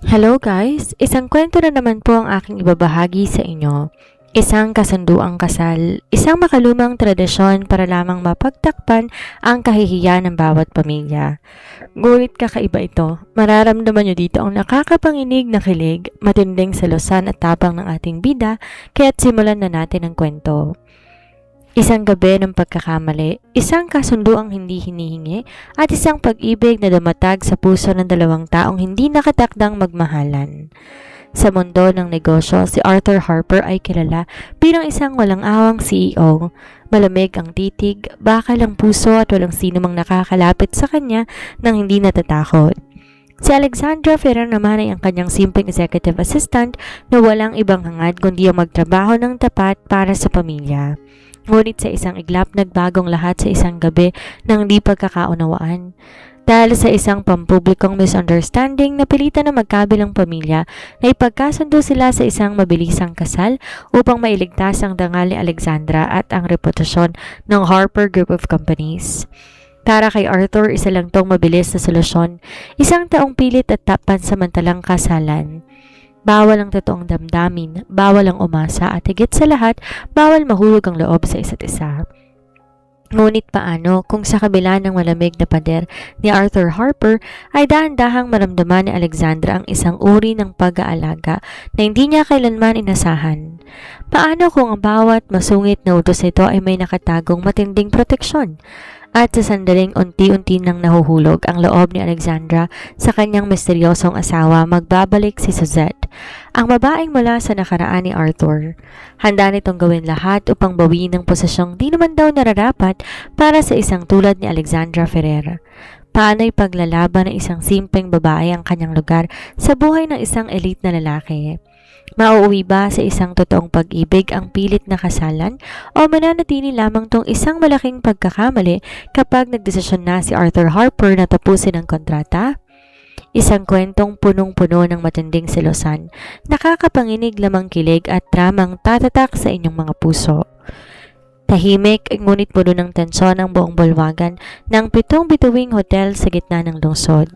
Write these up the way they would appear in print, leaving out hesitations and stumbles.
Hello guys! Isang kwento na naman po ang aking ibabahagi sa inyo. Isang kasunduang kasal, isang makalumang tradisyon para lamang mapagtakpan ang kahihiyan ng bawat pamilya. Ngunit kakaiba ito. Mararamdaman nyo dito ang nakakapanginig na kilig, matinding selosan at tapang ng ating bida, kaya't simulan na natin ang kwento. Isang gabi ng pagkakamali, isang kasunduang hindi hinihingi at isang pag-ibig na dumatag sa puso ng dalawang taong hindi nakatakdang magmahalan. Sa mundo ng negosyo, si Arthur Harper ay kilala bilang isang walang-awang CEO. Malamig ang titig, bakal ang puso at walang sino mang nakakalapit sa kanya nang hindi natatakot. Si Alexandra Ferrer naman ay ang kanyang simpleng executive assistant na walang ibang hangad kundi ang magtrabaho ng tapat para sa pamilya. Ngunit sa isang iglap, nagbagong lahat sa isang gabi ng di pagkakaunawaan. Dahil sa isang pampublikong misunderstanding, napilitan na magkabilang pamilya na ipagkasundo sila sa isang mabilisang kasal upang mailigtas ang dangal ni Alexandra at ang reputasyon ng Harper Group of Companies. Para kay Arthur, isa lang tong mabilis na solusyon, isang taong pilit at pansamantalang kasalan. Bawal ang totoong damdamin, bawal ang umasa at higit sa lahat, bawal mahulog ang loob sa isa't isa. Ngunit paano kung sa kabila ng malamig na pader ni Arthur Harper ay dahan-dahang maramdaman ni Alexandra ang isang uri ng pag-aalaga na hindi niya kailanman inasahan? Paano kung ang bawat masungit na utos nito ay may nakatagong matinding proteksyon? At sa sandaling unti-unti nang nahuhulog ang loob ni Alexandra sa kanyang misteryosong asawa, magbabalik si Suzette, ang babaeng mula sa nakaraan ni Arthur. Handa nitong gawin lahat upang bawiin ang posesyong di naman daw nararapat para sa isang tulad ni Alexandra Ferrer. Paano'y paglalaban ng isang simpleng babae ang kanyang lugar sa buhay ng isang elite na lalaki? Mauuwi ba sa isang totoong pag-ibig ang pilit na kasalan o mananatili lamang tong isang malaking pagkakamali kapag nagdesisyon na si Arthur Harper na tapusin ang kontrata? Isang kwentong punong-puno ng matinding selosan, nakakapanginig lamang kilig at dramang tatatak sa inyong mga puso. Tahimik ngunit puno ng tensyon ang buong bulwagan ng 7 bituing hotel sa gitna ng lungsod.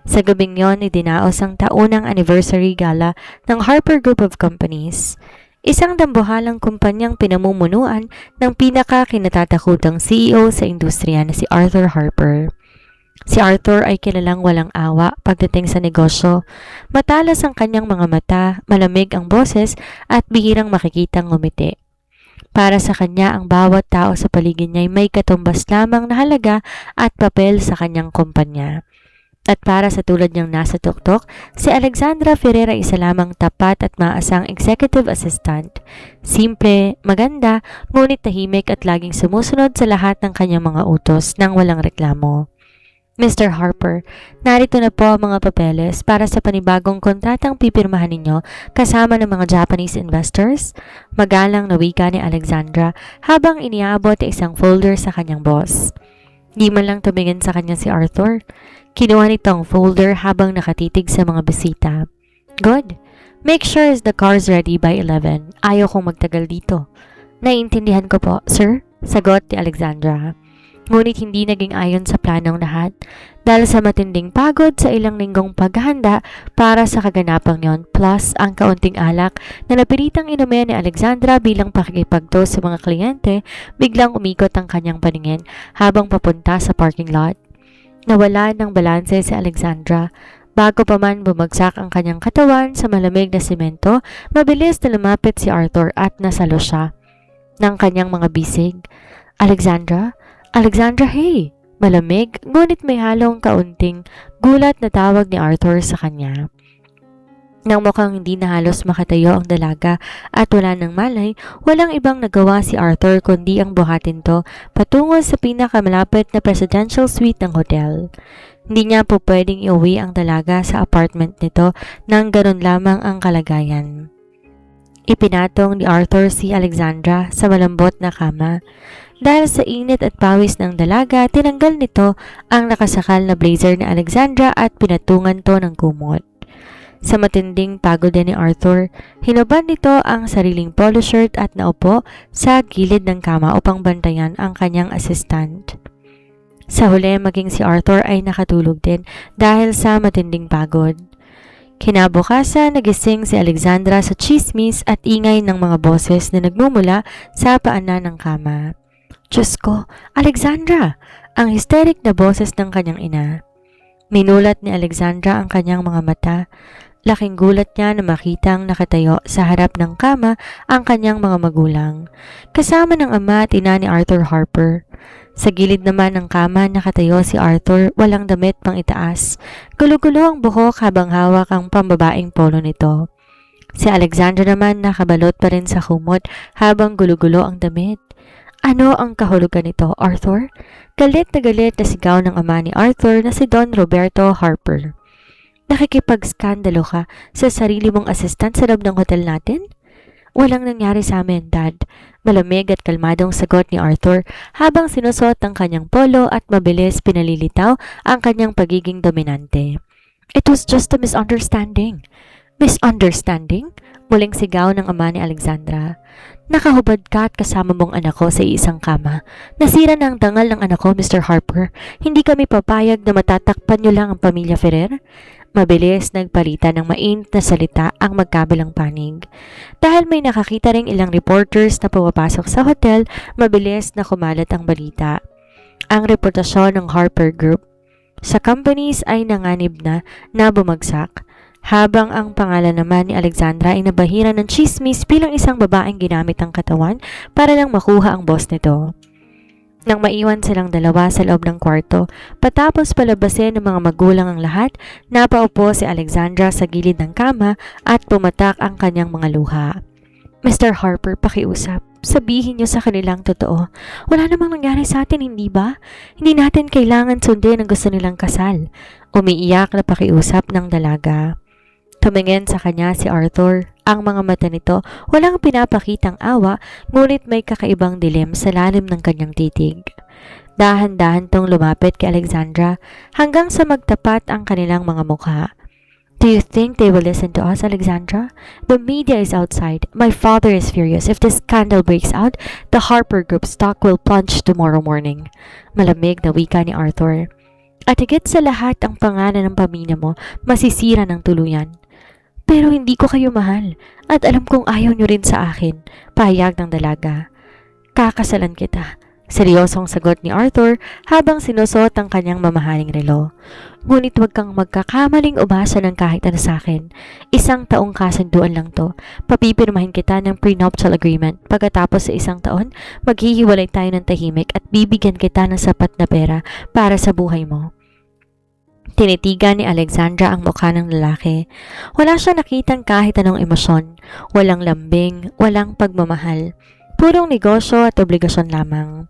Sa gabing yon, idinaos ang taunang anniversary gala ng Harper Group of Companies, isang dambuhalang kumpanyang pinamumunuan ng pinaka-kinatatakutang CEO sa industriya na si Arthur Harper. Si Arthur ay kilalang walang awa pagdating sa negosyo. Matalas ang kanyang mga mata, malamig ang boses at bihirang makikitang ngumiti. Para sa kanya, ang bawat tao sa paligid niya ay may katumbas lamang na halaga at papel sa kanyang kumpanya. At para sa tulad niyang nasa tuktok, si Alexandra Ferrer ay isa lamang tapat at maasang executive assistant. Simple, maganda, ngunit tahimik at laging sumusunod sa lahat ng kanyang mga utos nang walang reklamo. Mr. Harper, narito na po ang mga papeles para sa panibagong kontratang pipirmahan ninyo kasama ng mga Japanese investors. Magalang na wika ni Alexandra habang iniabot isang folder sa kanyang boss. Di man lang tumingin sa kanya si Arthur. Kinuha nitong folder habang nakatitig sa mga bisita. Good. Make sure the car's ready by 11. Ayaw kong magtagal dito. Naiintindihan ko po, sir, sagot ni Alexandra. Ngunit hindi naging ayon sa planong lahat dahil sa matinding pagod sa ilang linggong paghahanda para sa kaganapang yon plus ang kaunting alak na napilitang inumin ni Alexandra bilang pakikipagto sa mga kliyente, biglang umikot ang kanyang paningin habang papunta sa parking lot. Nawala ng balanse si Alexandra. Bago pa man bumagsak ang kanyang katawan sa malamig na simento, mabilis na lumapit si Arthur at nasalo siya ng kanyang mga bisig. Alexandra? Alexandra, hey! Malamig, ngunit may halong kaunting gulat na tawag ni Arthur sa kanya. Nang mukhang hindi na halos makatayo ang dalaga at wala nang malay, walang ibang nagawa si Arthur kundi ang buhatin to patungo sa pinakamalapit na presidential suite ng hotel. Hindi niya po pwedeng iuwi ang dalaga sa apartment nito nang ganun lamang ang kalagayan. Ipinatong ni Arthur si Alexandra sa malambot na kama. Dahil sa init at pawis ng dalaga, tinanggal nito ang nakasakal na blazer ni Alexandra at pinatungan to ng kumot. Sa matinding pagod din ni Arthur, hinubad nito ang sariling polo shirt at naupo sa gilid ng kama upang bantayan ang kanyang assistant. Sa huli, maging si Arthur ay nakatulog din dahil sa matinding pagod. Kinabukasan, nagising si Alexandra sa chismis at ingay ng mga boses na nagmumula sa paanan ng kama. Diyos ko, Alexandra! Ang hysteric na boses ng kanyang ina. Minulat ni Alexandra ang kanyang mga mata. Laking gulat niya na makitang nakatayo sa harap ng kama ang kanyang mga magulang, kasama ng ama at ina ni Arthur Harper. Sa gilid naman ng kama nakatayo si Arthur, walang damit pang itaas. Gulo-gulo ang buhok habang hawak ang pambabaeng polo nito. Si Alexandra naman nakabalot pa rin sa kumot habang gulo-gulo ang damit. Ano ang kahulugan nito, Arthur? Galit na sigaw ng ama ni Arthur na si Don Roberto Harper. Nakikipag-skandalo ka sa sarili mong assistant sa loob ng hotel natin? Walang nangyari sa amin, Dad. Malamig at kalmadong sagot ni Arthur habang sinusot ang kanyang polo at mabilis pinalilitaw ang kanyang pagiging dominante. It was just a misunderstanding. Misunderstanding? Muling sigaw ng ama ni Alexandra. Nakahubad ka at kasama mong anak ko sa isang kama. Nasira na ang dangal ng anak ko, Mr. Harper. Hindi kami papayag na matatakpan niyo lang ang pamilya Ferrer. Mabilis nagpalitan ng mainit na salita ang magkabilang panig. Dahil may nakakita ring ilang reporters na pumapasok sa hotel, mabilis na kumalat ang balita. Ang reputasyon ng Harper Group sa companies ay nanganib na bumagsak, habang ang pangalan naman ni Alexandra ay nabahira ng chismis bilang isang babaeng ginamit ang katawan para lang makuha ang boss nito. Nang maiwan silang dalawa sa loob ng kwarto, patapos palabasin ng mga magulang ang lahat, napaupo si Alexandra sa gilid ng kama at pumatak ang kanyang mga luha. Mr. Harper, pakiusap. Sabihin niyo sa kanilang totoo. Wala namang nangyari sa atin, hindi ba? Hindi natin kailangan sundin ang gusto nilang kasal. Umiiyak na pakiusap ng dalaga. Tumingin sa kanya si Arthur. Ang mga mata nito walang pinapakitang awa, ngunit may kakaibang dilim sa lalim ng kanyang titig. Dahan-dahan tong lumapit kay Alexandra hanggang sa magtapat ang kanilang mga mukha. Do you think they will listen to us, Alexandra? The media is outside. My father is furious. If this scandal breaks out, the Harper Group stock will plunge tomorrow morning. Malamig na wika ni Arthur. At higit sa lahat, ang pangalan ng pamilya mo masisira ng tuluyan. Pero hindi ko kayo mahal at alam kong ayaw nyo rin sa akin, pahayag ng dalaga. Kakasalan kita, seryosong sagot ni Arthur habang sinusot ang kanyang mamahaling relo. Ngunit huwag kang magkakamaling umasa ng kahit ano sa akin. 1 taong kasunduan lang to. Papipirmahin kita ng prenuptial agreement. Pagkatapos sa 1 taon, maghihiwalay tayo ng tahimik at bibigyan kita ng sapat na pera para sa buhay mo. Tinitigan ni Alexandra ang mukha ng lalaki. Wala siya nakitang kahit anong emosyon. Walang lambing, walang pagmamahal. Purong negosyo at obligasyon lamang.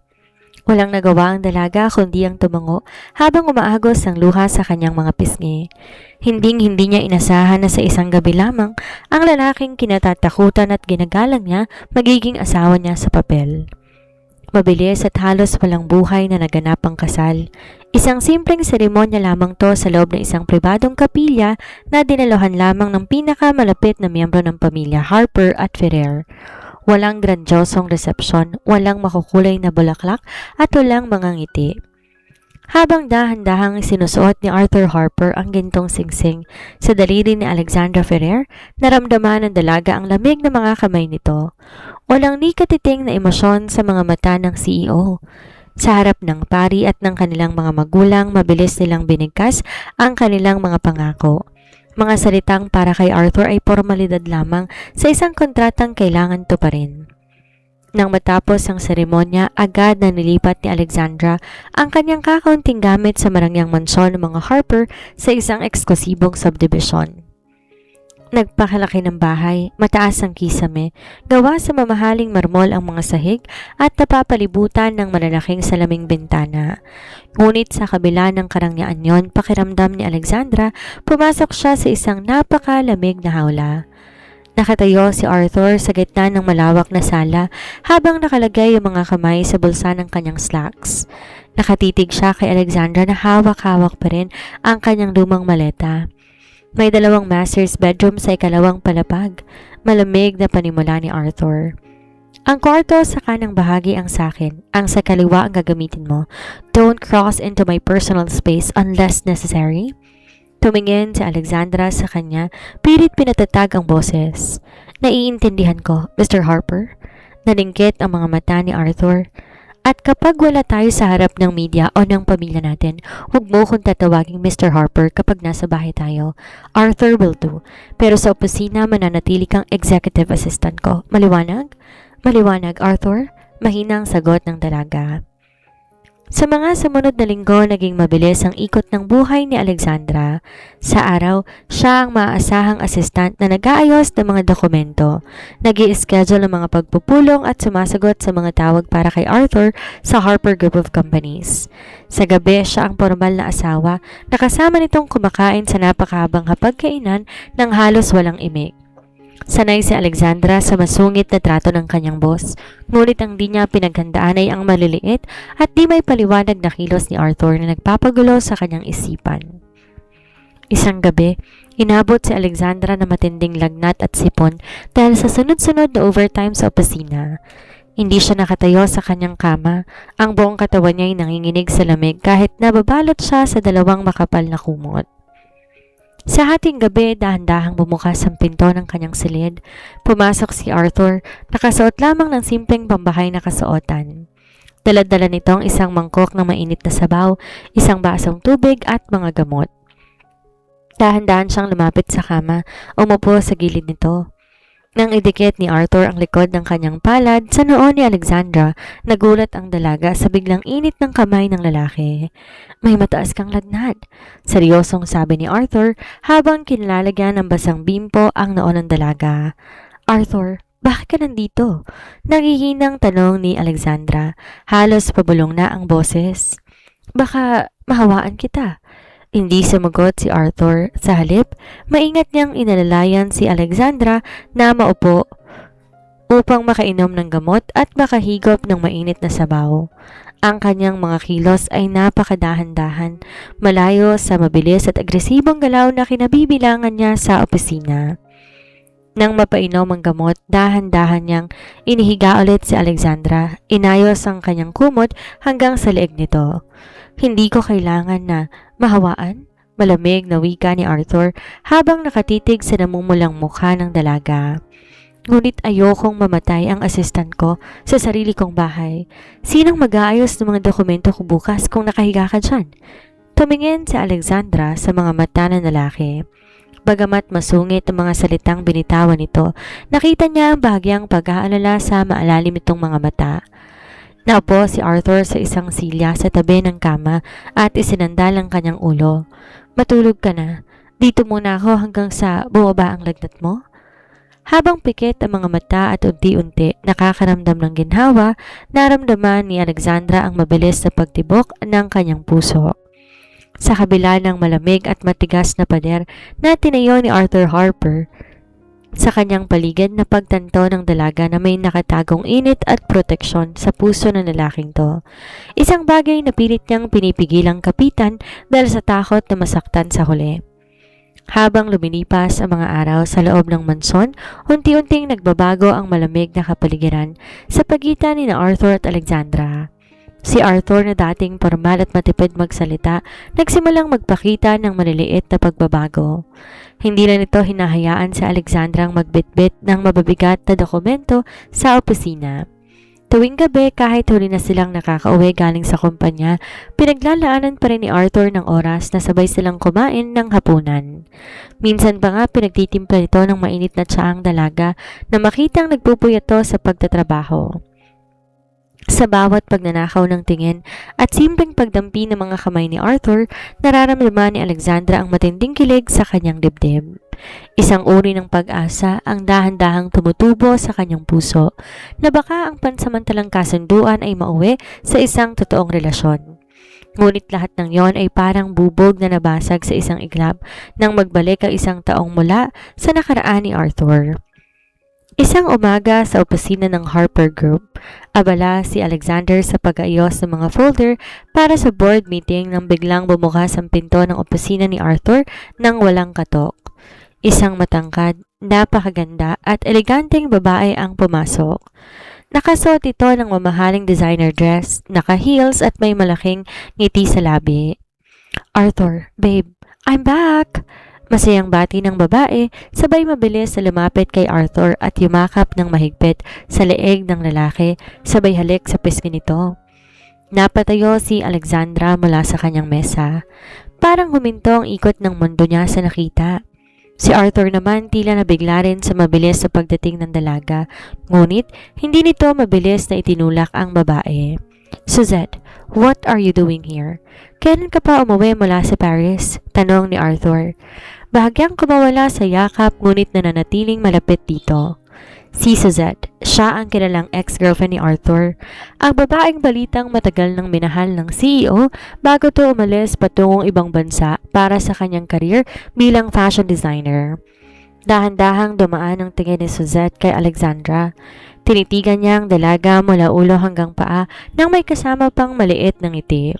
Walang nagawa ang dalaga kundi ang tumango habang umaagos ang luha sa kanyang mga pisngi. Hinding-hindi niya inasahan na sa isang gabi lamang ang lalaking kinatatakutan at ginagalang niya magiging asawa niya sa papel. Mabilis at halos walang buhay na naganap ang kasal. Isang simpleng seremonya lamang to sa loob ng isang pribadong kapilya na dinaluhan lamang ng pinakamalapit na miyembro ng pamilya Harper at Ferrer. Walang grandiosong resepsyon, walang makukulay na bulaklak at walang mga ngiti. Habang dahan-dahang sinusuot ni Arthur Harper ang gintong singsing sa daliri ni Alexandra Ferrer, naramdaman ng dalaga ang lamig ng mga kamay nito. Walang ni katiting na emosyon sa mga mata ng CEO. Sa harap ng pari at ng kanilang mga magulang, mabilis nilang binigkas ang kanilang mga pangako. Mga salitang para kay Arthur ay formalidad lamang sa isang kontratang kailangan tuparin. Nang matapos ang seremonya, agad na nilipat ni Alexandra ang kanyang kakaunting gamit sa marangyang mansyon ng mga Harper sa isang eksklusibong subdivision. Nagpakalaki ng bahay, mataas ang kisame, gawa sa mamahaling marmol ang mga sahig at napapalibutan ng malalaking salaming bintana. Ngunit sa kabila ng karangyaan yon, pakiramdam ni Alexandra, pumasok siya sa isang napakalamig na hawla. Nakatayo si Arthur sa gitna ng malawak na sala habang nakalagay ang mga kamay sa bulsa ng kanyang slacks. Nakatitig siya kay Alexandra na hawak-hawak pa rin ang kanyang lumang maleta. May 2 master's bedroom sa ikalawang palapag. Malamig na panimula ni Arthur. Ang kwarto sa kanang bahagi ang sakin, ang sa kaliwa ang gagamitin mo. Don't cross into my personal space unless necessary. Tumingin si Alexandra sa kanya, pilit pinatatag ang boses. Naiintindihan ko, Mr. Harper. Nalingkit ang mga mata ni Arthur. At kapag wala tayo sa harap ng media o ng pamilya natin, huwag mo kong tatawaging Mr. Harper kapag nasa bahay tayo. Arthur will do. Pero sa opisina, mananatili kang executive assistant ko. Maliwanag? Maliwanag, Arthur? Mahinang sagot ng dalaga. Sa mga sumunod na linggo, naging mabilis ang ikot ng buhay ni Alexandra. Sa araw, siya ang maaasahang assistant na nag-aayos ng mga dokumento, nag-i-schedule ng mga pagpupulong at sumasagot sa mga tawag para kay Arthur sa Harper Group of Companies. Sa gabi, siya ang formal na asawa na kasama nitong kumakain sa napakahabang hapagkainan ng halos walang imik. Sanay si Alexandra sa masungit na trato ng kanyang boss, ngunit ang di niya pinaghandaan ay ang maliliit at di may paliwanag na kilos ni Arthur na nagpapagulo sa kanyang isipan. Isang gabi, inabot si Alexandra na matinding lagnat at sipon dahil sa sunod-sunod na overtime sa opisina. Hindi siya nakatayo sa kanyang kama, ang buong katawan niya ay nanginginig sa lamig kahit nababalot siya sa dalawang makapal na kumot. Sa hating gabi, dahan-dahang bumukas ang pinto ng kanyang silid. Pumasok si Arthur, nakasuot lamang ng simpleng pambahay na kasuotan. Dala-dala nitong isang mangkok ng mainit na sabaw, isang basong tubig at mga gamot. Dahan-dahan siyang lumapit sa kama, umupo sa gilid nito. Nang idikit ni Arthur ang likod ng kanyang palad sa noo ni Alexandra, nagulat ang dalaga sa biglang init ng kamay ng lalaki. May mataas kang lagnat, seryosong sabi ni Arthur habang kinilalagyan ng basang bimpo ang noo ng dalaga. Arthur, bakit ka nandito? Nanghihinang tanong ni Alexandra, halos pabulong na ang boses. Baka mahawaan kita. Hindi sumagot si Arthur. Sa halip, maingat niyang inalalayan si Alexandra na maupo upang makainom ng gamot at makahigop ng mainit na sabaw. Ang kanyang mga kilos ay napakadahan-dahan, malayo sa mabilis at agresibong galaw na kinabibilangan niya sa opisina. Nang mapainom ang gamot, dahan-dahan niyang inihiga ulit si Alexandra. Inayos ang kanyang kumot hanggang sa leeg nito. Hindi ko kailangan na mahawaan, malamig na wika ni Arthur habang nakatitig sa namumulang mukha ng dalaga. Ngunit ayokong mamatay ang assistant ko sa sarili kong bahay. Sinong mag-aayos ng mga dokumento ko bukas kung nakahiga ka dyan? Tumingin si Alexandra sa mga mata ng lalaki. Bagamat masungit ang mga salitang binitawan nito, nakita niya ang bahagyang pag-aalala sa maalalim nitong mga mata. Naupo si Arthur sa isang silya sa tabi ng kama at isinandal ang kanyang ulo. Matulog ka na. Dito muna ako hanggang sa bumaba ang lagnat mo. Habang pikit ang mga mata at unti-unti nakakaramdam ng ginhawa, naramdaman ni Alexandra ang mabilis na pagtibok ng kanyang puso. Sa kabila ng malamig at matigas na pader na tinayo ni Arthur Harper, sa kanyang paligid na pagtanto ng dalaga na may nakatagong init at proteksyon sa puso ng lalaking to. Isang bagay na pilit niyang pinipigilang kapitan dahil sa takot na masaktan sa huli. Habang lumilipas ang mga araw sa loob ng mansyon, unti-unting nagbabago ang malamig na kapaligiran sa pagitan ni Arthur at Alexandra. Si Arthur na dating formal at matipid magsalita, nagsimulang magpakita ng maliliit na pagbabago. Hindi na nito hinahayaan sa Alexandra ang magbitbit ng mababigat na dokumento sa opisina. Tuwing gabi, kahit huli na silang nakakauwi galing sa kumpanya, pinaglalaanan pa rin ni Arthur ng oras na sabay silang kumain ng hapunan. Minsan pa nga pinagtitimpla nito ng mainit na tsaang dalaga na makitang nagpupuyato sa pagtatrabaho. Sa bawat pagnanakaw ng tingin at simpleng pagdampi ng mga kamay ni Arthur, nararamdaman ni Alexandra ang matinding kilig sa kanyang dibdib. Isang uri ng pag-asa ang dahan-dahang tumutubo sa kanyang puso na baka ang pansamantalang kasunduan ay mauwi sa isang totoong relasyon. Ngunit lahat ng yon ay parang bubog na nabasag sa isang iglap nang magbalik ang isang taong mula sa nakaraan ni Arthur. Isang umaga sa opisina ng Harper Group, abala si Alexander sa pag-ayos ng mga folder para sa board meeting nang biglang bumukas ang pinto ng opisina ni Arthur nang walang katok. Isang matangkad, napakaganda at eleganteng babae ang pumasok. Nakasuot ito ng mamahaling designer dress, naka-heels at may malaking ngiti sa labi. Arthur, babe, I'm back! Masayang bati ng babae, sabay mabilis na lumapit kay Arthur at yumakap ng mahigpit sa leeg ng lalaki, sabay halik sa pisngi nito. Napatayo si Alexandra mula sa kanyang mesa. Parang huminto ang ikot ng mundo niya sa nakita. Si Arthur naman tila nabigla rin sa mabilis sa pagdating ng dalaga, ngunit hindi nito mabilis na itinulak ang babae. Suzette, what are you doing here? Kailan ka pa umuwi mula sa Paris? Tanong ni Arthur. Bahagyang kumawala sa yakap ngunit nananatiling malapit dito. Si Suzette, siya ang kilalang ex-girlfriend ni Arthur. Ang babaeng balitang matagal nang minahal ng CEO bago to umalis patungong ibang bansa para sa kanyang career bilang fashion designer. Dahan-dahang dumaan ang tingin ni Suzette kay Alexandra. Tinitigan niya ang dalaga mula ulo hanggang paa nang may kasama pang maliit na ngiti.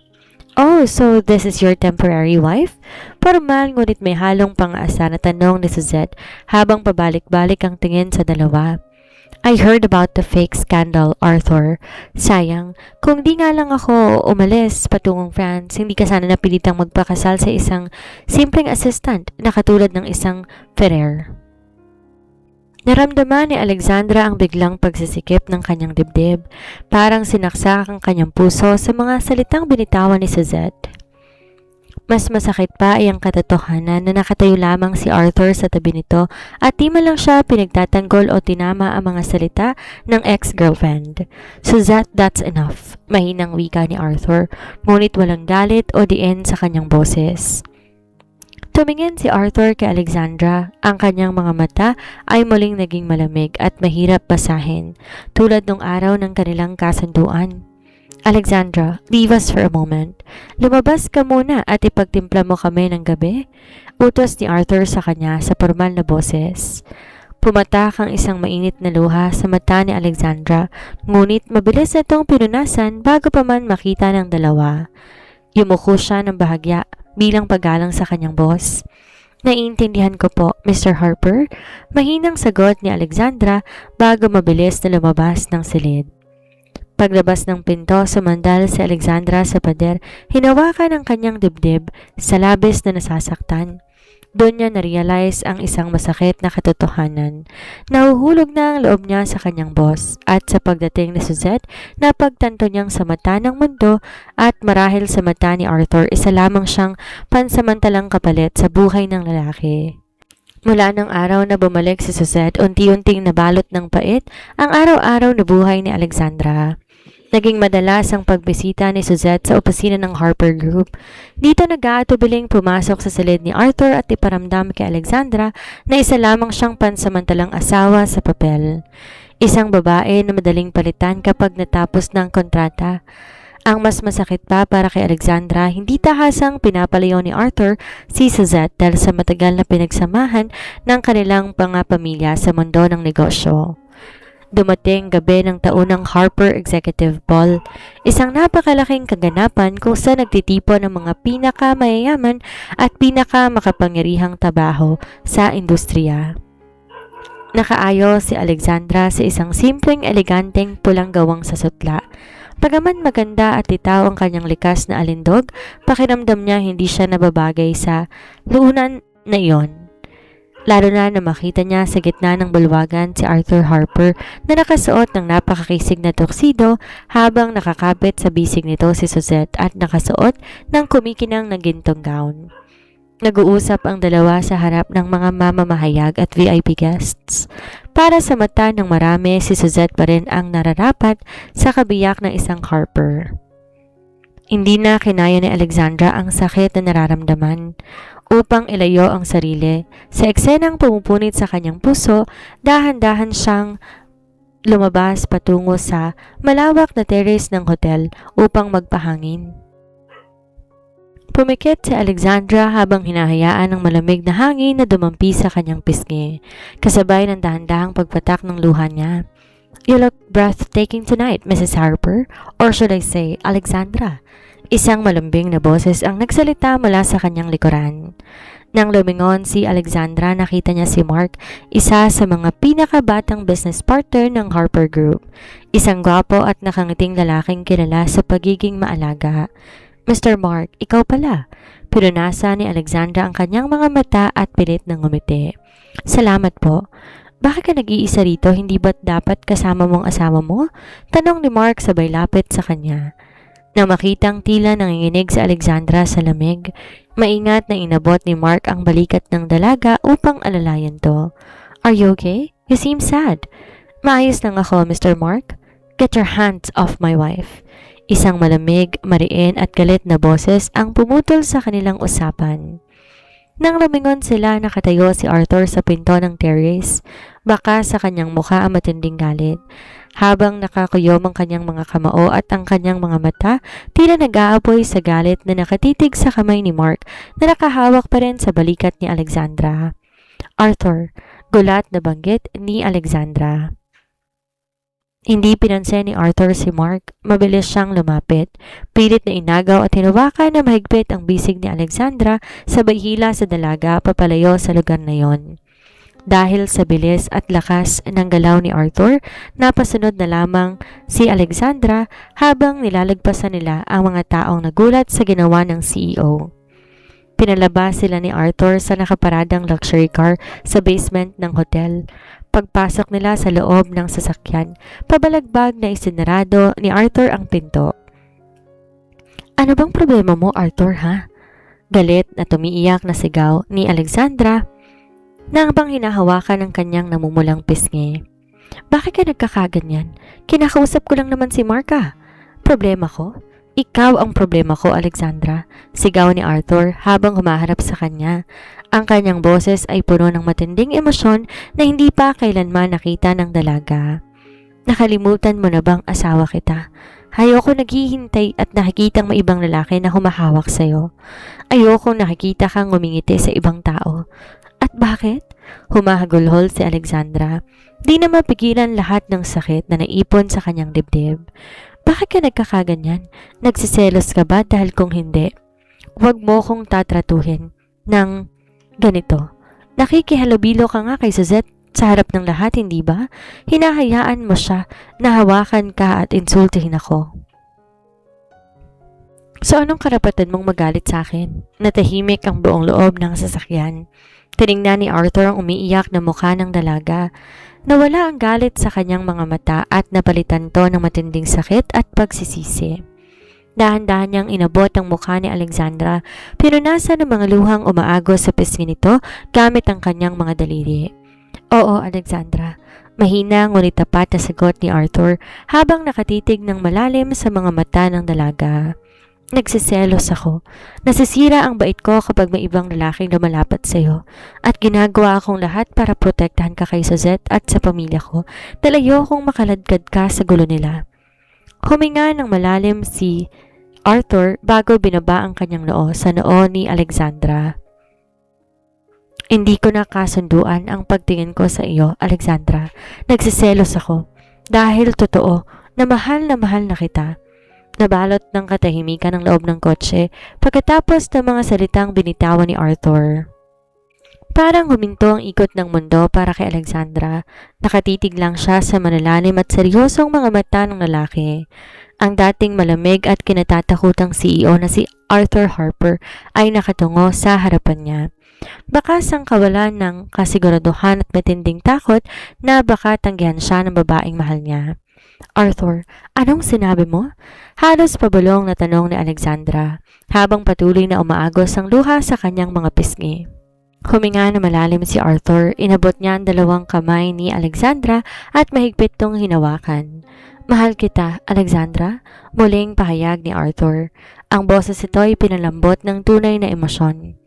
Oh, so this is your temporary wife? Formal ngunit may halong pang-asa na tanong ni Suzette habang pabalik-balik ang tingin sa dalawa. I heard about the fake scandal, Arthur. Sayang, kung di nga lang ako umalis patungong France, hindi ka sana napilitang magpakasal sa isang simpleng assistant na katulad ng isang Ferrer. Naramdaman ni Alexandra ang biglang pagsisikip ng kanyang dibdib, parang sinaksak ang kanyang puso sa mga salitang binitawan ni Suzette. Mas masakit pa ay ang katotohanan na nakatayo lamang si Arthur sa tabi nito at di man lang siya pinagtatanggol o tinama ang mga salita ng ex-girlfriend. Suzette, that's enough. Mahinang wika ni Arthur, ngunit walang galit o diin sa kanyang boses. Tumingin si Arthur kay Alexandra. Ang kanyang mga mata ay muling naging malamig at mahirap basahin, tulad nung araw ng kanilang kasunduan. Alexandra, leave us for a moment. Lumabas ka muna at ipagtimpla mo kami ng gabi. Utos ni Arthur sa kanya sa formal na boses. Pumatak ang isang mainit na luha sa mata ni Alexandra, ngunit mabilis na itong pinunasan bago pa man makita ng dalawa. Yumuko siya ng bahagya bilang paggalang sa kanyang boss. Naiintindihan ko po, Mr. Harper. Mahinang sagot ni Alexandra bago mabilis na lumabas ng silid. Paglabas ng pinto, sumandal si Alexandra sa pader, hinawakan ang kanyang dibdib sa labis na nasasaktan. Doon niya na-realize ang isang masakit na katotohanan. Nahuhulog na ang loob niya sa kanyang boss at sa pagdating ni Suzette, napagtanto niyang sa mata ng mundo at marahil sa mata ni Arthur, isa lamang siyang pansamantalang kapalit sa buhay ng lalaki. Mula ng araw na bumalik si Suzette, unti-unting nabalot ng pait ang araw-araw na buhay ni Alexandra. Naging madalas ang pagbisita ni Suzette sa opisina ng Harper Group. Dito nag-aatubiling pumasok sa silid ni Arthur at iparamdam kay Alexandra na isa lamang siyang pansamantalang asawa sa papel. Isang babae na madaling palitan kapag natapos ng kontrata. Ang mas masakit pa para kay Alexandra, hindi tahasang pinapalayo ni Arthur si Suzette dahil sa matagal na pinagsamahan ng kanilang pamilya sa mundo ng negosyo. Dumating gabi ng taunang Harper Executive Ball, isang napakalaking kaganapan kung saan nagtitipon ng mga pinakamayayaman at pinakamakapangyarihang trabaho sa industriya. Nakaayo si Alexandra sa isang simpleng eleganteng pulang gawang sa sutla. Pagaman maganda at titaw ang kanyang likas na alindog, pakiramdam niya hindi siya nababagay sa luunan na iyon. Lalo na makita niya sa gitna ng bulwagan si Arthur Harper na nakasuot ng napakakisig na tuxedo habang nakakabit sa bisig nito si Suzette at nakasuot ng kumikinang na gintong gown. Nag-uusap ang dalawa sa harap ng mga mamamahayag at VIP guests. Para sa mata ng marami, si Suzette pa rin ang nararapat sa kabiyak ng isang Harper. Hindi na kinaya ni Alexandra ang sakit na nararamdaman. Upang ilayo ang sarili, sa eksenang pumupunit sa kanyang puso, dahan-dahan siyang lumabas patungo sa malawak na terrace ng hotel upang magpahangin. Pumikit si Alexandra habang hinahayaan ng malamig na hangin na dumampi sa kanyang pisngi, kasabay ng dahan-dahang pagpatak ng luha niya. You look breathtaking tonight, Mrs. Harper, or should I say, Alexandra? Isang malambing na boses ang nagsalita mula sa kanyang likuran. Nang lumingon si Alexandra, nakita niya si Mark, isa sa mga pinakabatang business partner ng Harper Group. Isang gwapo at nakangiting lalaking kilala sa pagiging maalaga. Mr. Mark, ikaw pala. Pinunasa ni Alexandra ang kanyang mga mata at pilit na ngumiti. Salamat po. Bakit ka nag-iisa rito? Hindi ba't dapat kasama mong asawa mo? Tanong ni Mark sabay lapit sa kanya. Nang makitang tila nanginginig si Alexandra sa lamig, maingat na inabot ni Mark ang balikat ng dalaga upang alalayan to. Are you okay? You seem sad. Maayos lang ako, Mr. Mark. Get your hands off my wife. Isang malamig, mariin at galit na boses ang pumutol sa kanilang usapan. Nang lumingon sila, nakatayo si Arthur sa pinto ng terrace, baka sa kanyang mukha ang matinding galit. Habang nakakuyom ang kanyang mga kamao at ang kanyang mga mata, tila nag-aapoy sa galit na nakatitig sa kamay ni Mark na nakahawak pa rin sa balikat ni Alexandra. Arthur, gulat na banggit ni Alexandra. Hindi pinansin ni Arthur si Mark. Mabilis siyang lumapit. Pilit na inagaw at hinawakan na mahigpit ang bisig ni Alexandra sabay hila sa dalaga papalayo sa lugar na yon. Dahil sa bilis at lakas ng galaw ni Arthur, napasunod na lamang si Alexandra habang nilalagpasan nila ang mga taong nagulat sa ginawa ng CEO. Pinalabas sila ni Arthur sa nakaparadang luxury car sa basement ng hotel. Pagpasok nila sa loob ng sasakyan, pabalagbag na isinarado ni Arthur ang pinto. Ano bang problema mo, Arthur, ha? Galit na tumiiyak na sigaw ni Alexandra nang bang hinahawakan ng kanyang namumulang pisngi. Bakit ka nagkakaganyan? Kinakausap ko lang naman si Marka. Problema ko? Ikaw ang problema ko, Alexandra, sigaw ni Arthur habang humaharap sa kanya. Ang kanyang boses ay puno ng matinding emosyon na hindi pa kailanman nakita ng dalaga. Nakalimutan mo na bang asawa kita? Ayoko naghihintay at nakikitang may ibang lalaki na humahawak sa'yo. Ayoko nakikita kang ngumingiti sa ibang tao. At bakit? Humahagulhol si Alexandra. Di na mapigilan lahat ng sakit na naipon sa kanyang dibdib. Bakit ka nagkakaganyan? Nagsiselos ka ba dahil kung hindi? Huwag mo kong tatratuhin ng ganito. Nakikihalubilo ka nga kay Suzette sa harap ng lahat, hindi ba? Hinahayaan mo siya na hawakan ka at insultihin ako. So anong karapatan mong magalit sa akin? Natahimik ang buong loob ng sasakyan. Tiningnan ni Arthur ang umiiyak na mukha ng dalaga. Nawala ang galit sa kanyang mga mata at napalitan to ng matinding sakit at pagsisisi. Dahan-dahan niyang inabot ang mukha ni Alexandra, pinunasan ng mga luhang umaagos sa pisngi nito gamit ang kanyang mga daliri. Oo, Alexandra. Mahina ngunit tapat na sagot ni Arthur habang nakatitig ng malalim sa mga mata ng dalaga. Nagsiselos ako. Nasisira ang bait ko kapag may ibang lalaking lumalapit sa iyo. At ginagawa akong lahat para protektahan ka kay Suzette at sa pamilya ko. Dalayo kong makaladkad ka sa gulo nila. Huminga ng malalim si Arthur bago binaba ang kanyang noo sa noo ni Alexandra. Hindi ko nakasunduan ang pagtingin ko sa iyo, Alexandra. Nagsiselos ako. Dahil totoo na mahal na kita. Nabalot ng katahimikan ng loob ng kotse pagkatapos ng mga salitang binitawan ni Arthur. Parang huminto ang ikot ng mundo para kay Alexandra. Nakatitig lang siya sa malalalim at seryosong mga mata ng lalaki. Ang dating malamig at kinatatakutang CEO na si Arthur Harper ay nakatungo sa harapan niya. Bakas ang kawalan ng kasiguraduhan at matinding takot na baka tanggihan siya ng babaeng mahal niya. Arthur, anong sinabi mo? Halos pabulong na tanong ni Alexandra habang patuloy na umaagos ang luha sa kanyang mga pisngi. Huminga na malalim si Arthur, inabot niya ang dalawang kamay ni Alexandra at mahigpit tong hinawakan. Mahal kita, Alexandra, muling pahayag ni Arthur. Ang boses ito ay pinalambot ng tunay na emosyon.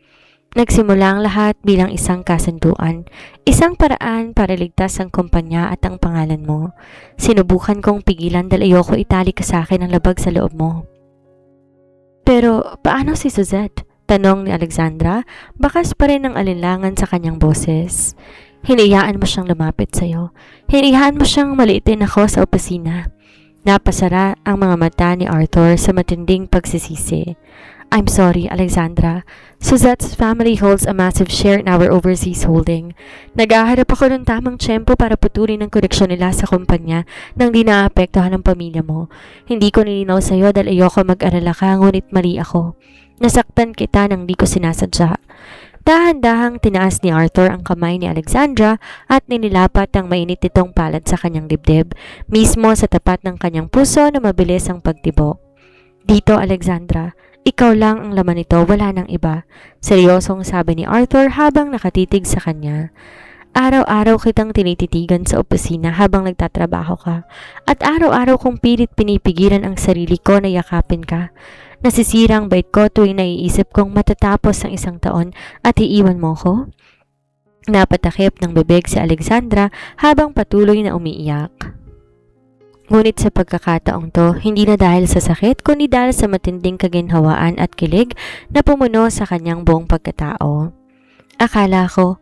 Nagsimula ang lahat bilang isang kasunduan, isang paraan para ligtas ang kumpanya at ang pangalan mo. Sinubukan kong pigilan dahil ayoko itali ka sa akin ang labag sa loob mo. Pero paano si Suzette? Tanong ni Alexandra, bakas pa rin ang alinlangan sa kanyang boses. Hinayaan mo siyang lumapit sa'yo. Hinayaan mo siyang maliitin ako sa opisina. Napasara ang mga mata ni Arthur sa matinding pagsisisi. I'm sorry, Alexandra. Suzette's family holds a massive share in our overseas holding. Naghahanap ako ng tamang tiyempo para putulin ang koneksyon nila sa kumpanya nang di naapektuhan ang pamilya mo. Hindi ko nilinaw sa'yo dahil ayoko mag-alala ka, ngunit mali ako. Nasaktan kita nang di ko sinasadya. Dahan-dahang tinaas ni Arthur ang kamay ni Alexandra at ninilapat ang mainit nitong palad sa kanyang dibdib, mismo sa tapat ng kanyang puso na mabilis ang pagtibok. Dito, Alexandra. Ikaw lang ang laman nito, wala nang iba. Seryosong sabi ni Arthur habang nakatitig sa kanya. Araw-araw kitang tinititigan sa opisina habang nagtatrabaho ka. At araw-araw kong pilit pinipigilan ang sarili ko na yakapin ka. Nasisirang bait ko tuwing naiisip kong matatapos ang isang taon at iiwan mo ko. Napatakip ng bibig si Alexandra habang patuloy na umiiyak. Ngunit sa pagkakataong to, hindi na dahil sa sakit, kundi dahil sa matinding kaginhawaan at kilig na pumuno sa kanyang buong pagkatao. Akala ko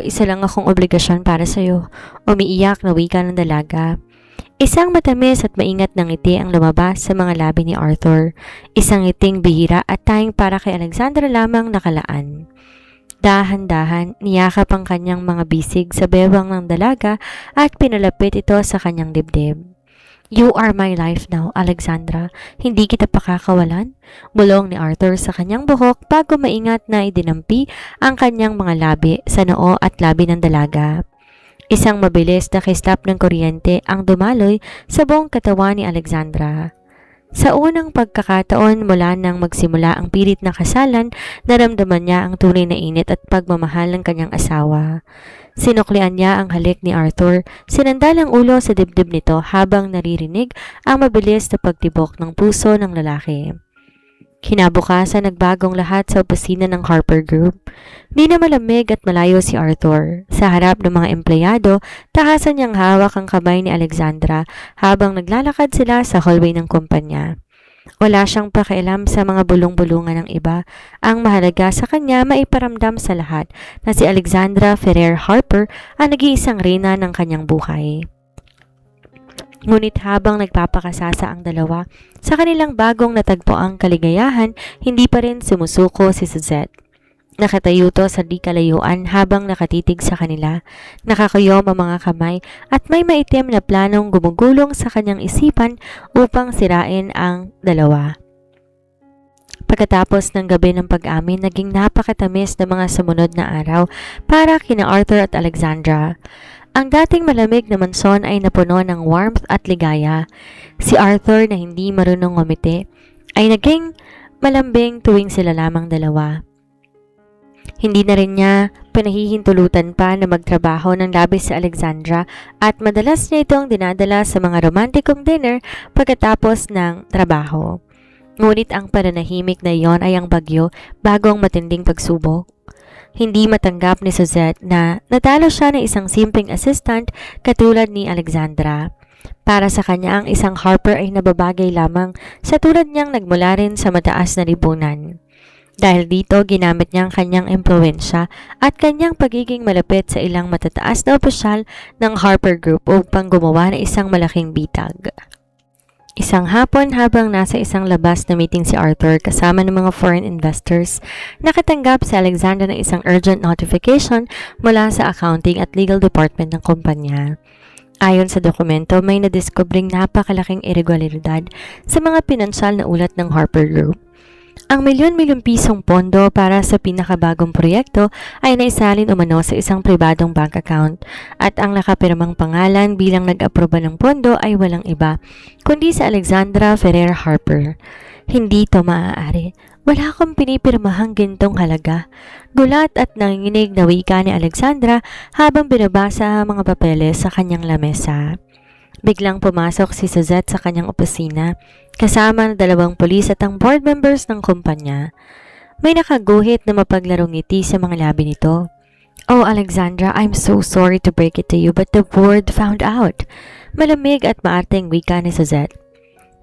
isa lang akong obligasyon para sa'yo. Umiiyak na wika ng dalaga. Isang matamis at maingat na ngiti ang lumabas sa mga labi ni Arthur. Isang ngiting bihira at tanging para kay Alexandra lamang nakalaan. Dahan-dahan, niyakap ang kanyang mga bisig sa bewang ng dalaga at pinalapit ito sa kanyang dibdib. You are my life now, Alexandra. Hindi kita pakakawalan. Bulong ni Arthur sa kanyang buhok bago maingat na idinampi ang kanyang mga labi sa noo at labi ng dalaga. Isang mabilis na kistap ng kuryente ang dumaloy sa buong katawan ni Alexandra. Sa unang pagkakataon mula nang magsimula ang pilit na kasalan, naramdaman niya ang tunay na init at pagmamahal ng kanyang asawa. Sinuklian niya ang halik ni Arthur, sinandal ang ulo sa dibdib nito habang naririnig ang mabilis na pagtibok ng puso ng lalaki. Kinabukasan nagbagong lahat sa opisina ng Harper Group. Di na malamig at malayo si Arthur. Sa harap ng mga empleyado, takasan niyang hawak ang kamay ni Alexandra habang naglalakad sila sa hallway ng kumpanya. Wala siyang pakialam sa mga bulong-bulungan ng iba. Ang mahalaga sa kanya maiparamdam sa lahat na si Alexandra Ferrer Harper ang nag-iisang reyna ng kanyang buhay. Ngunit habang nagpapakasasa ang dalawa, sa kanilang bagong natagpuang kaligayahan, hindi pa rin sumusuko si Suzette. Nakatayo to sa di kalayuan habang nakatitig sa kanila, nakakayom ang mga kamay at may maitim na planong gumugulong sa kanyang isipan upang sirain ang dalawa. Pagkatapos ng gabi ng pag-amin, naging napakatamis na mga sumunod na araw para kina Arthur at Alexandra. Ang dating malamig na mansyon ay napuno ng warmth at ligaya. Si Arthur na hindi marunong ngumiti ay naging malambing tuwing sila lamang dalawa. Hindi na rin niya pinahihintulutan pa na magtrabaho ng labis si Alexandra at madalas niya itong dinadala sa mga romantikong dinner pagkatapos ng trabaho. Ngunit ang pananahimik na iyon ay ang bagyo bago ang matinding pagsubok. Hindi matanggap ni Suzette na natalo siya ng isang simpleng assistant katulad ni Alexandra. Para sa kanya ang isang Harper ay nababagay lamang sa tulad niyang nagmula rin sa mataas na lipunan. Dahil dito ginamit niya ang kanyang impluwensya at kanyang pagiging malapit sa ilang matataas na opisyal ng Harper Group upang gumawa ng isang malaking bitag. Isang hapon habang nasa isang labas na meeting si Arthur kasama ng mga foreign investors, nakatanggap si Alexandra ng isang urgent notification mula sa accounting at legal department ng kumpanya. Ayon sa dokumento, may nadiskobring napakalaking irregularidad sa mga pinansyal na ulat ng Harper Group. Ang milyon-milyong pisong pondo para sa pinakabagong proyekto ay naisalin umano sa isang pribadong bank account at ang nakapirmang pangalan bilang nag-aproba ng pondo ay walang iba kundi si Alexandra Ferrer Harper. Hindi to maaari. Wala akong pinipirmahang gintong halaga. Gulat at nanginginig na wika ni Alexandra habang binabasa ang mga papeles sa kanyang lamesa. Biglang pumasok si Suzette sa kanyang opisina, kasama ng 2 pulis at ang board members ng kumpanya. May nakaguhit na mapaglarong ngiti sa mga labi nito. Oh, Alexandra, I'm so sorry to break it to you but the board found out. Malamig at maarteng wika ni Suzette.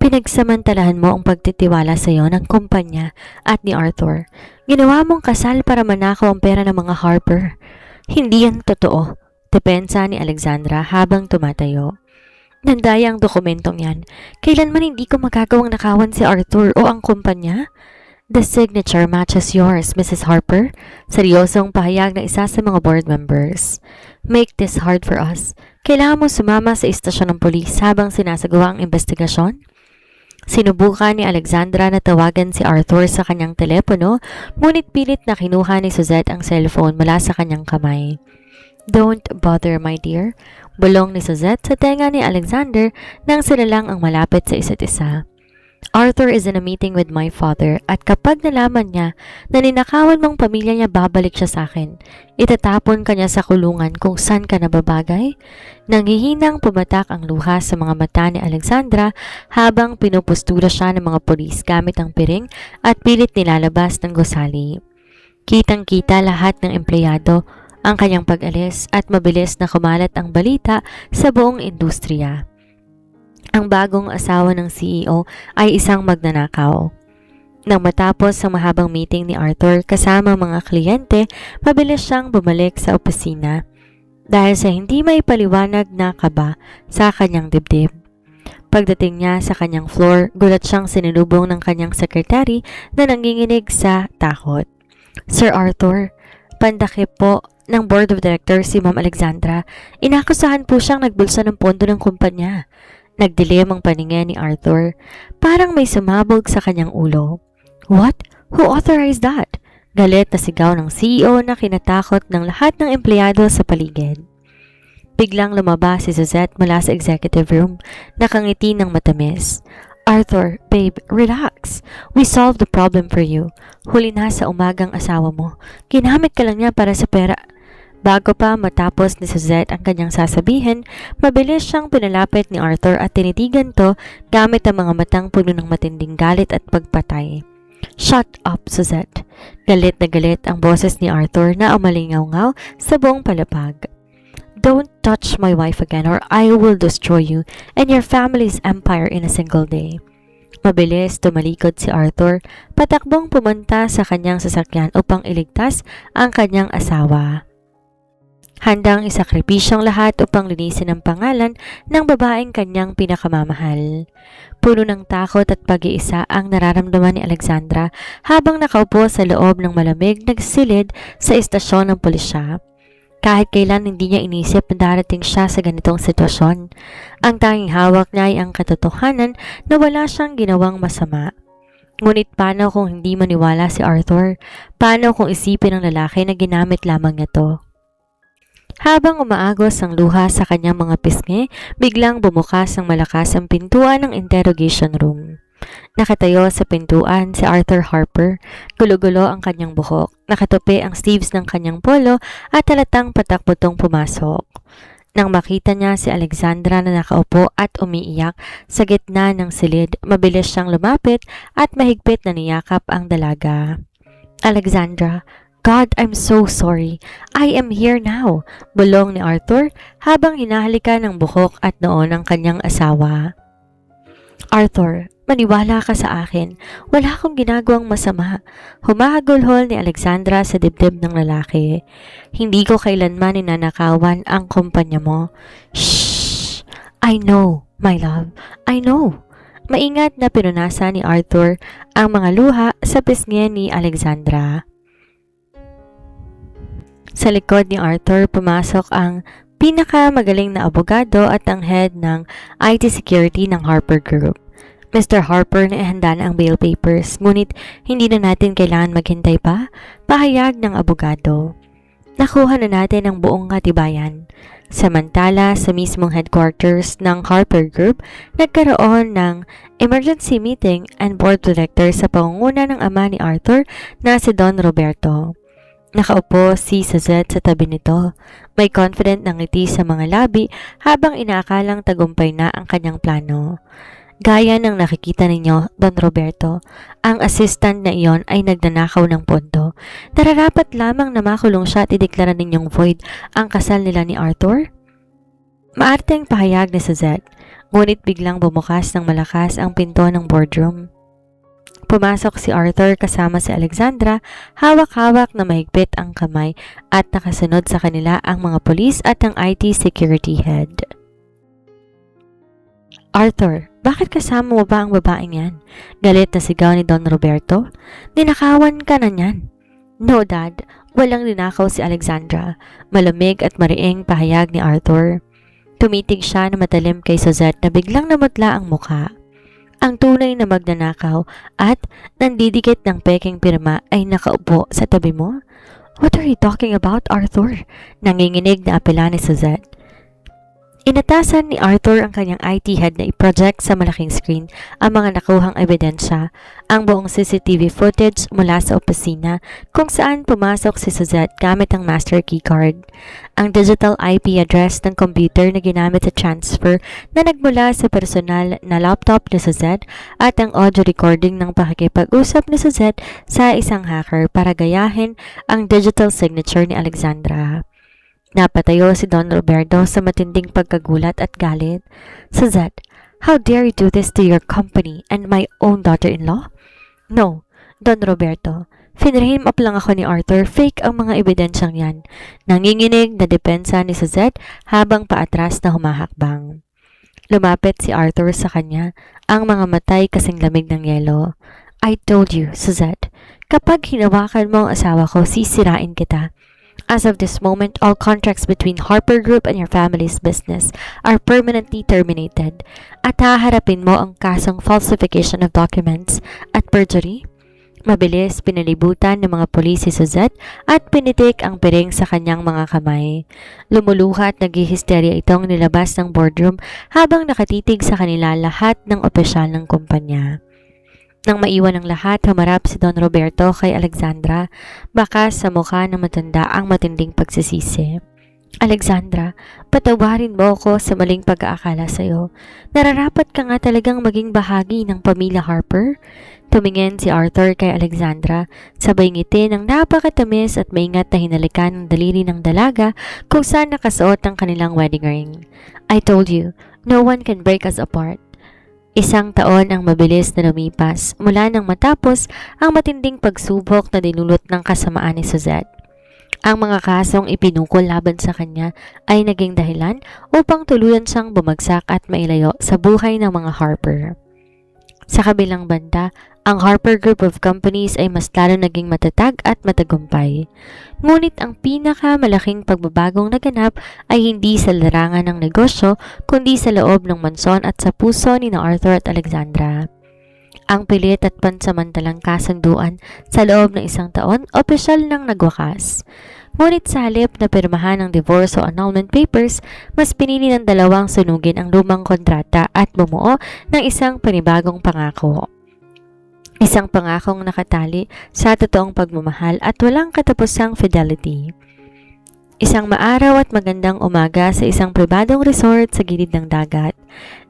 Pinagsamantalahan mo ang pagtitiwala sa iyo ng kumpanya at ni Arthur. Ginawa mong kasal para manakaw ang pera ng mga Harper. Hindi yan totoo, depensa ni Alexandra habang tumatayo. Nandaya ang dokumentong yan. Kailanman hindi ko magagawang nakawan si Arthur o ang kumpanya. The signature matches yours, Mrs. Harper. Seryosong pahayag ng isa sa mga board members. Make this hard for us. Kailangan mo sumama sa istasyon ng pulis habang sinasagawa ang investigasyon? Sinubukan ni Alexandra na tawagan si Arthur sa kanyang telepono, ngunit pilit na kinuha ni Suzette ang cellphone mula sa kanyang kamay. Don't bother, my dear. Bulong ni Suzette sa tenga ni Alexander nang sila lang ang malapit sa isa't isa. Arthur is in a meeting with my father at kapag nalaman niya na ninakawan mong pamilya niya, babalik siya sa akin. Itatapon ka niya sa kulungan kung saan ka nababagay. Nanghihinang pumatak ang luha sa mga mata ni Alexandra habang pinupustura siya ng mga pulis gamit ang piring at pilit nilalabas ng gusali. Kitang-kita lahat ng empleyado ang kanyang pag-alis at mabilis na kumalat ang balita sa buong industriya. Ang bagong asawa ng CEO ay isang magnanakaw. Nang matapos ang mahabang meeting ni Arthur kasama mga kliyente, mabilis siyang bumalik sa opisina dahil sa hindi may paliwanag na kaba sa kanyang dibdib. Pagdating niya sa kanyang floor, gulat siyang sinulubong ng kanyang sekretary na nanginginig sa takot. Sir Arthur, pandakip po ng board of directors si Ma'am Alexandra. Inakusahan po siyang nagbulsa ng pondo ng kumpanya. Nagdilim ang paningin ni Arthur. Parang may sumabog sa kanyang ulo. What? Who authorized that? Galit na sigaw ng CEO na kinatakot ng lahat ng empleyado sa paligid. Biglang lumabas si Suzette mula sa executive room, nakangiti ng matamis. Arthur, babe, relax. We solved the problem for you. Huli na sa umagang asawa mo. Ginamit ka lang niya para sa pera. Bago pa matapos ni Suzette ang kanyang sasabihin, mabilis siyang pinalapit ni Arthur at tinitigan to gamit ang mga matang puno ng matinding galit at pagpatay. Shut up, Suzette. Galit na galit ang boses ni Arthur na umalingaw-ngaw sa buong palapag. Don't touch my wife again or I will destroy you and your family's empire in a single day. Mabilis tumalikod si Arthur, patakbong pumunta sa kanyang sasakyan upang iligtas ang kanyang asawa. Handang isakripisyong lahat upang linisin ang pangalan ng babaeng kanyang pinakamamahal. Puno ng takot at pag-iisa ang nararamdaman ni Alexandra habang nakaupo sa loob ng malamig na silid sa istasyon ng pulisya. Kahit kailan hindi niya inisip na darating siya sa ganitong sitwasyon. Ang tanging hawak niya ay ang katotohanan na wala siyang ginawang masama. Ngunit paano kung hindi maniwala si Arthur? Paano kung isipin ng lalaki na ginamit lamang niya to? Habang umaagos ang luha sa kanyang mga pisngi, biglang bumukas ng malakas ang pintuan ng interrogation room. Nakatayo sa pintuan si Arthur Harper, gulo-gulo ang kanyang buhok, nakatupi ang sleeves ng kanyang polo at halatang patak-putong pumasok. Nang makita niya si Alexandra na nakaupo at umiiyak sa gitna ng silid, mabilis siyang lumapit at mahigpit na niyakap ang dalaga. Alexandra, God, I'm so sorry. I am here now, bulong ni Arthur habang hinahalikan ng buhok at noon ang kanyang asawa. Arthur, maniwala ka sa akin. Wala akong ginagawang masama. Humahagulhol ni Alexandra sa dibdib ng lalaki. Hindi ko kailanman ninanakawan ang kumpanya mo. Shh! I know, my love. I know. Maingat na pinunasan ni Arthur ang mga luha sa pisngi ni Alexandra. Sa likod ni Arthur, pumasok ang pinakamagaling na abogado at ang head ng IT security ng Harper Group. Mr. Harper, naihanda na ang bail papers, ngunit hindi na natin kailangan maghintay pa, pahayag ng abogado. Nakuha na natin ang buong katibayan. Samantala, sa mismong headquarters ng Harper Group, nagkaroon ng emergency meeting and board director sa pangunguna ng ama ni Arthur na si Don Roberto. Nakaupo si Suzette sa tabi nito. May confident na ngiti sa mga labi habang inaakalang tagumpay na ang kanyang plano. Gaya ng nakikita ninyo, Don Roberto, ang assistant na iyon ay nagnanakaw ng pondo. Nararapat lamang na makulong siya at ideklara ninyong void ang kasal nila ni Arthur? Maarteng pahayag ni Suzette, ngunit biglang bumukas ng malakas ang pinto ng boardroom. Pumasok si Arthur kasama si Alexandra, hawak-hawak na mahigpit ang kamay at nakasunod sa kanila ang mga pulis at ang IT security head. Arthur, bakit kasama mo ba ang babaeng yan? Galit na sigaw ni Don Roberto. Ninakawan ka na niyan. No, Dad. Walang ninakaw si Alexandra. Malamig at mariing pahayag ni Arthur. Tumitig siya na matalim kay Suzette na biglang namutla ang mukha. Ang tunay na magnanakaw at nandidikit ng peking pirma ay nakaupo sa tabi mo? What are you talking about, Arthur? Nanginginig na apela ni Suzette. Inatasan ni Arthur ang kanyang IT head na i-project sa malaking screen ang mga nakuhang ebidensya, ang buong CCTV footage mula sa opisina kung saan pumasok si Suzette gamit ang master keycard, ang digital IP address ng computer na ginamit sa transfer na nagmula sa personal na laptop ni Suzette at ang audio recording ng pakikipag-usap ni Suzette sa isang hacker para gayahin ang digital signature ni Alexandra. Napatayo si Don Roberto sa matinding pagkagulat at galit. Suzette, how dare you do this to your company and my own daughter-in-law? No, Don Roberto. Finrame up lang ako ni Arthur, fake ang mga ebidensyang yan. Nanginginig na depensa ni Suzette habang paatras na humahakbang. Lumapit si Arthur sa kanya, ang mga matay kasing lamig ng yelo. I told you, Suzette, kapag hinawakan mo ang asawa ko, sisirain kita. As of this moment, all contracts between Harper Group and your family's business are permanently terminated at haharapin mo ang kasong falsification of documents at perjury. Mabilis pinalibutan ng mga pulis si Suzette at pinitik ang piring sa kanyang mga kamay. Lumuluha at naghihisterya itong nilabas ng boardroom habang nakatitig sa kanila lahat ng opisyal ng kumpanya. Nang maiwan ang lahat, humarap si Don Roberto kay Alexandra, baka sa mukha ng matanda ang matinding pagsisisi. Alexandra, patawarin mo ako sa maling pag-aakala sa iyo. Nararapat ka nga talagang maging bahagi ng pamilya Harper. Tumingin si Arthur kay Alexandra, sabay ngiti ng napakatamis at maingat na hinalikan ng daliri ng dalaga kung saan nakasuot ang kanilang wedding ring. I told you, no one can break us apart. Isang taon ang mabilis na lumipas mula nang matapos ang matinding pagsubok na dinulot ng kasamaan ni Suzette. Ang mga kasong ipinukol laban sa kanya ay naging dahilan upang tuluyan siyang bumagsak at mailayo sa buhay ng mga Harper. Sa kabilang banda, ang Harper Group of Companies ay mas lalo naging matatag at matagumpay. Ngunit ang pinakamalaking pagbabagong naganap ay hindi sa larangan ng negosyo kundi sa loob ng mansyon at sa puso ni Arthur at Alexandra. Ang pilit at pansamantalang kasunduan sa loob ng isang taon, opisyal nang nagwakas. Ngunit sa halip na pirmahan ng divorce o annulment papers, mas pinili ng dalawang sunugin ang lumang kontrata at bumuo ng isang panibagong pangako. Isang pangakong nakatali sa totoong pagmamahal at walang katapusang fidelity. Isang maaraw at magandang umaga sa isang pribadong resort sa gilid ng dagat.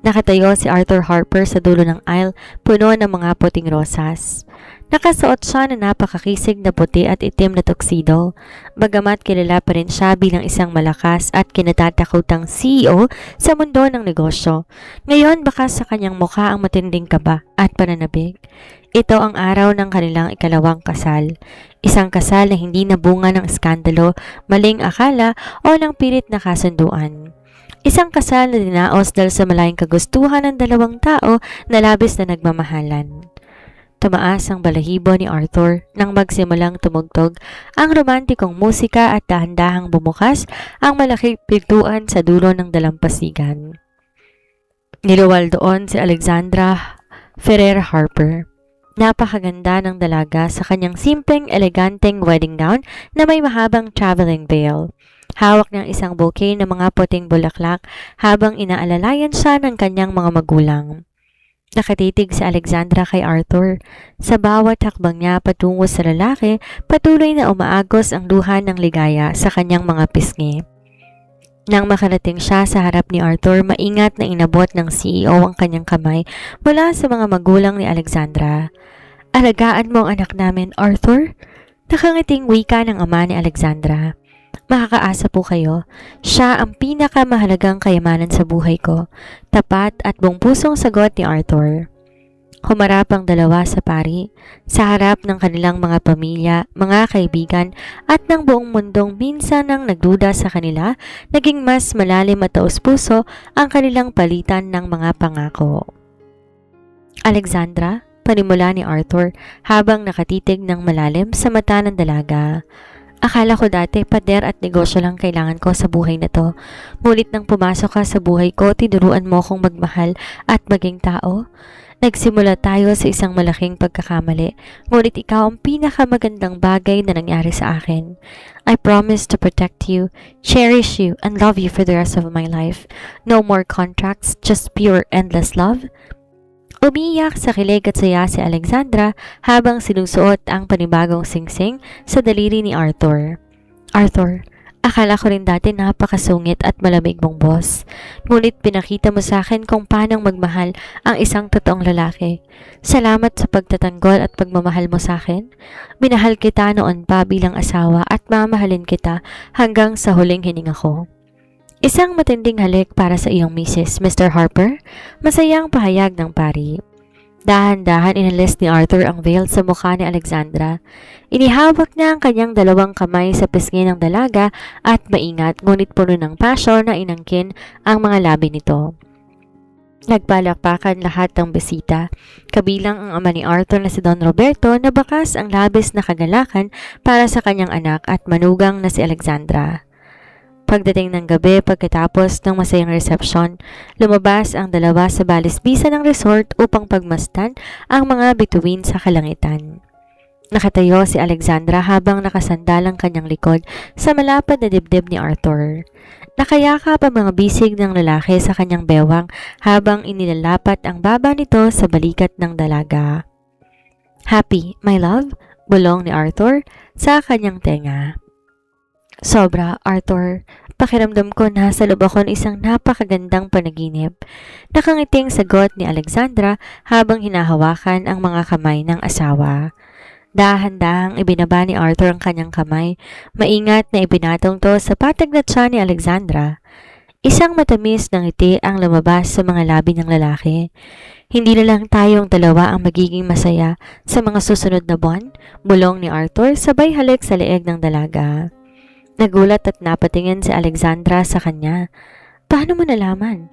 Nakatayo si Arthur Harper sa dulo ng aisle, puno ng mga puting rosas. Nakasuot siya na napakakisig na puti at itim na tuxedo, bagamat kilala pa rin siya bilang isang malakas at kinatatakutang CEO sa mundo ng negosyo. Ngayon baka sa kanyang mukha ang matinding kaba at pananabik. Ito ang araw ng kanilang ikalawang kasal. Isang kasal na hindi nabunga ng skandalo, maling akala o ng pilit na kasunduan. Isang kasal na dinaos dahil sa malayang kagustuhan ng dalawang tao na labis na nagmamahalan. Tumaas ang balahibo ni Arthur nang magsimulang tumugtog ang romantikong musika at dahan-dahang bumukas ang malaking pintuan sa dulo ng dalampasigan. Niluwal doon si Alexandra Ferrer Harper. Napakaganda ng dalaga sa kanyang simpleng, eleganteng wedding gown na may mahabang traveling veil. Hawak ng isang bouquet ng mga puting bulaklak habang inaalalayan siya ng kanyang mga magulang. Nakatitig si Alexandra kay Arthur. Sa bawat hakbang niya patungo sa lalaki, patuloy na umaagos ang luha ng ligaya sa kanyang mga pisngi. Nang makarating siya sa harap ni Arthur, maingat na inabot ng CEO ang kanyang kamay mula sa mga magulang ni Alexandra. Alagaan mo ang anak namin, Arthur? Nakangiting wika ng ama ni Alexandra. Makakaasa po kayo. Siya ang pinakamahalagang kayamanan sa buhay ko. Tapat at buong pusong sagot ni Arthur. Humarap ang dalawa sa pari, sa harap ng kanilang mga pamilya, mga kaibigan at ng buong mundong minsan nang nagduda sa kanila, naging mas malalim at taos-puso ang kanilang palitan ng mga pangako. Alexandra, panimula ni Arthur habang nakatitig ng malalim sa mata ng dalaga. Akala ko dati pader at negosyo lang kailangan ko sa buhay na to. Ngunit nang pumasok ka sa buhay ko, tinuruan mo akong magmahal at maging tao. Nagsimula tayo sa isang malaking pagkakamali, ngunit ikaw ang pinakamagandang bagay na nangyari sa akin. I promise to protect you, cherish you, and love you for the rest of my life. No more contracts, just pure endless love. Umiiyak sa kilig at saya si Alexandra habang sinusuot ang panibagong singsing sa daliri ni Arthur. Arthur, akala ko rin dati napakasungit at malamig mong boss. Ngunit pinakita mo sa akin kung paano magmahal ang isang totoong lalaki. Salamat sa pagtatanggol at pagmamahal mo sa akin. Minahal kita noon pa bilang asawa at mamahalin kita hanggang sa huling hininga ko. Isang matinding halik para sa iyong misis, Mr. Harper. Masayang pahayag ng pari. Dahan-dahan inalis ni Arthur ang veil sa mukha ni Alexandra. Inihawak niya ang kanyang dalawang kamay sa pisngi ng dalaga at maingat ngunit puno ng pasyon na inangkin ang mga labi nito. Nagpalakpakan lahat ng bisita, kabilang ang ama ni Arthur na si Don Roberto na bakas ang labis na kagalakan para sa kanyang anak at manugang na si Alexandra. Pagdating ng gabi pagkatapos ng masayang resepsyon, lumabas ang dalawa sa balisbisa ng resort upang pagmasdan ang mga bituin sa kalangitan. Nakatayo si Alexandra habang nakasandal ang kanyang likod sa malapad na dibdib ni Arthur. Nakayakap ang mga bisig ng lalaki sa kanyang bewang habang inilalapat ang baba nito sa balikat ng dalaga. "Happy, my love?" bulong ni Arthur sa kanyang tenga. Sobra, Arthur. Pakiramdam ko na sa loob ako ng isang napakagandang panaginip. Nakangiting sagot ni Alexandra habang hinahawakan ang mga kamay ng asawa. Dahan-dahang ibinaba ni Arthur ang kanyang kamay. Maingat na ibinatong to sa patag na tiyan ni Alexandra. Isang matamis na ngiti ang lumabas sa mga labi ng lalaki. "Hindi na lang tayong dalawa ang magiging masaya sa mga susunod na buwan?" bulong ni Arthur sabay halik sa leeg ng dalaga. Nagulat at napatingin si Alexandra sa kanya. "Paano mo nalaman?"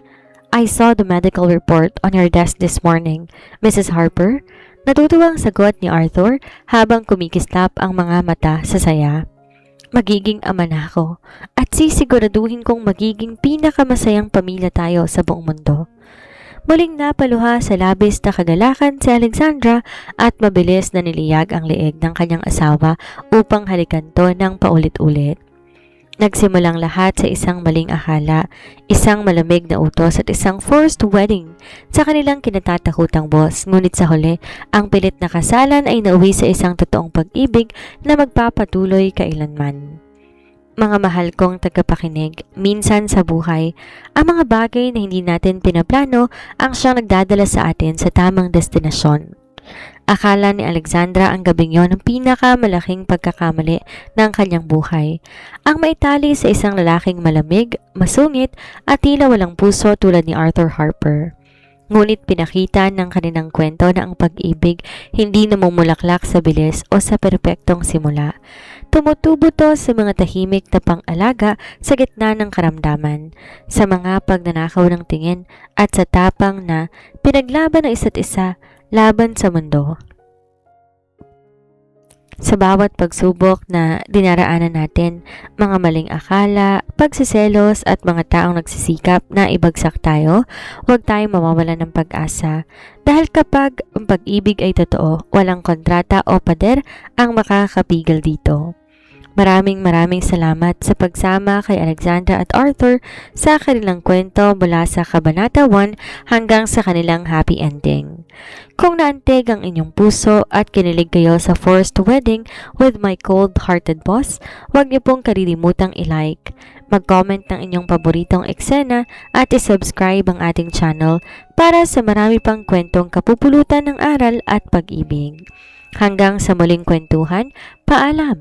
"I saw the medical report on your desk this morning, Mrs. Harper." Natutuwang sagot ni Arthur habang kumikislap ang mga mata sa saya. "Magiging ama na ako at sisiguraduhin kong magiging pinakamasayang pamilya tayo sa buong mundo." Muling napaluha sa labis na kagalakan si Alexandra at mabilis na niliyag ang leeg ng kanyang asawa upang halikan to ng paulit-ulit. Nagsimulang lahat sa isang maling akala, isang malamig na utos at isang forced wedding sa kanilang kinatatakutang boss. Ngunit sa huli, ang pilit na kasalan ay nauwi sa isang totoong pag-ibig na magpapatuloy kailanman. Mga mahal kong tagapakinig, minsan sa buhay, ang mga bagay na hindi natin pinaplano ang siyang nagdadala sa atin sa tamang destinasyon. Akala ni Alexandra ang gabing yon ang pinakamalaking pagkakamali ng kanyang buhay. Ang maitali sa isang lalaking malamig, masungit at tila walang puso tulad ni Arthur Harper. Ngunit pinakita ng kanilang kwento na ang pag-ibig hindi namumulaklak sa bilis o sa perpektong simula. Tumutubo to sa mga tahimik na pang-alaga sa gitna ng karamdaman, sa mga pagnanakaw ng tingin at sa tapang na pinaglaban ng isa't isa laban sa mundo. Sa bawat pagsubok na dinaraanan natin, mga maling akala, pagsiselos at mga taong nagsisikap na ibagsak tayo, huwag tayong mawawalan ng pag-asa. Dahil kapag ang pag-ibig ay totoo, walang kontrata o pader ang makakapigil dito. Maraming salamat sa pagsama kay Alexandra at Arthur sa kanilang kwento mula sa Kabanata 1 hanggang sa kanilang happy ending. Kung naantig ang inyong puso at kinilig kayo sa forced wedding with my cold-hearted boss, huwag niyo pong kalilimutang i-like, mag-comment ng inyong paboritong eksena at i-subscribe ang ating channel para sa marami pang kwentong kapupulutan ng aral at pag-ibig. Hanggang sa muling kwentuhan, paalam!